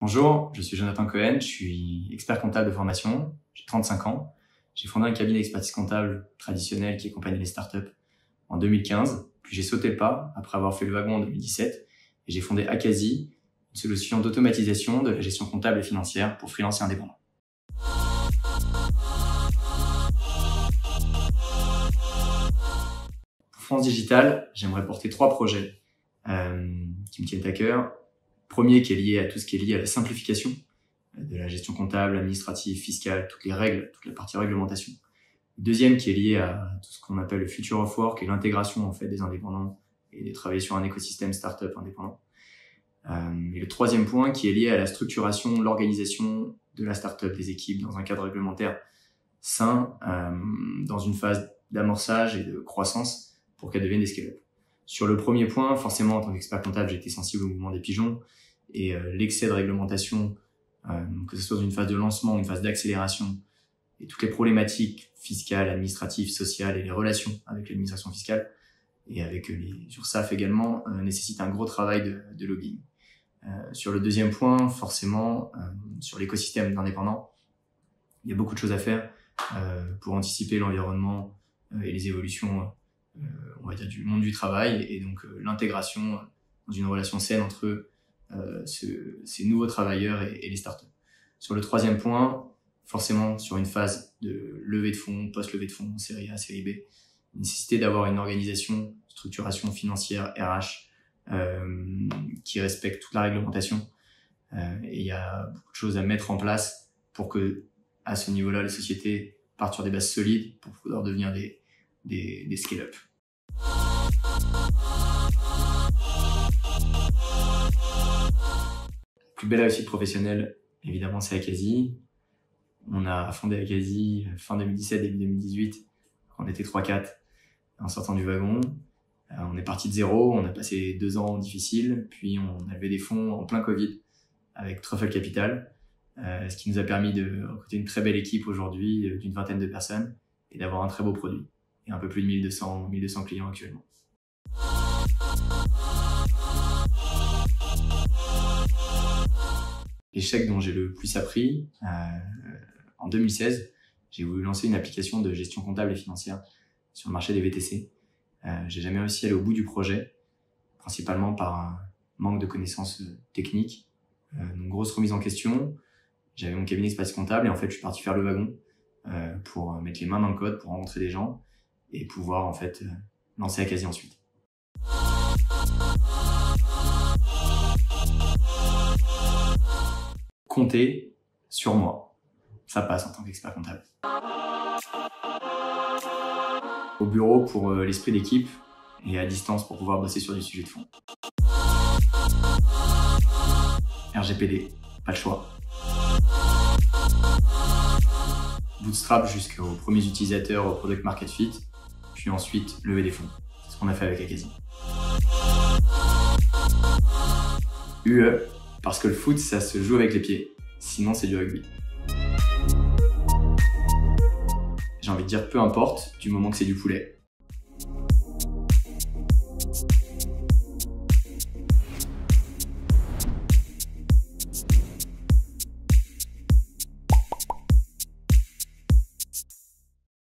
Bonjour, je suis Jonathan Cohen, je suis expert comptable de formation, j'ai 35 ans. J'ai fondé un cabinet d'expertise comptable traditionnel qui accompagne les startups en 2015. Puis j'ai sauté le pas après avoir fait le wagon en 2017 et j'ai fondé Akazi, une solution d'automatisation de la gestion comptable et financière pour freelance et indépendants. Pour France Digital, j'aimerais porter 3 projets qui me tiennent à cœur. Premier qui est lié à tout ce qui est lié à la simplification de la gestion comptable, administrative, fiscale, toutes les règles, toute la partie réglementation. Deuxième qui est lié à tout ce qu'on appelle le future of work et l'intégration en fait des indépendants et de travailler sur un écosystème startup indépendant. Et le troisième point qui est lié à la structuration, l'organisation de la startup, des équipes dans un cadre réglementaire sain, dans une phase d'amorçage et de croissance pour qu'elle devienne des scale-up. Sur le premier point, forcément, en tant qu'expert comptable, j'étais sensible au mouvement des pigeons et l'excès de réglementation, que ce soit dans une phase de lancement ou une phase d'accélération, et toutes les problématiques fiscales, administratives, sociales et les relations avec l'administration fiscale et avec les URSSAF également, nécessitent un gros travail de lobbying. Sur le deuxième point, forcément, sur l'écosystème d'indépendants, il y a beaucoup de choses à faire pour anticiper l'environnement et les évolutions on va dire du monde du travail et donc l'intégration dans une relation saine entre ces nouveaux travailleurs et les startups. Sur le troisième point, forcément sur une phase de levée de fonds, post-levée de fonds, série A, série B, nécessité d'avoir une organisation, structuration financière, RH, qui respecte toute la réglementation. Et il y a beaucoup de choses à mettre en place pour que, à ce niveau-là, les sociétés partent sur des bases solides pour pouvoir devenir des scale-up. La plus belle réussite professionnelle, évidemment, c'est Akazi. On a fondé Akazi fin 2017, début 2018. On était 3-4 en sortant du wagon. On est parti de zéro, on a passé 2 ans difficiles, puis on a levé des fonds en plein Covid avec Truffle Capital, ce qui nous a permis de recruter une très belle équipe aujourd'hui d'une 20aine de personnes et d'avoir un très beau produit. Et un peu plus de 1200 clients actuellement. L'échec dont j'ai le plus appris, en 2016, j'ai voulu lancer une application de gestion comptable et financière sur le marché des VTC. J'ai jamais réussi à aller au bout du projet, principalement par un manque de connaissances techniques, une grosse remise en question. J'avais mon cabinet d'expertise comptable et en fait, je suis parti faire le wagon pour mettre les mains dans le code, pour rencontrer des gens et pouvoir en fait lancer Akazi ensuite. Comptez sur moi, ça passe en tant qu'expert comptable. Au bureau pour l'esprit d'équipe et à distance pour pouvoir bosser sur du sujet de fond. RGPD, pas le choix. Bootstrap jusqu'aux premiers utilisateurs au product market fit, puis ensuite lever des fonds. C'est ce qu'on a fait avec Akazi. UE, parce que le foot, ça se joue avec les pieds. Sinon, c'est du rugby. J'ai envie de dire peu importe, du moment que c'est du poulet.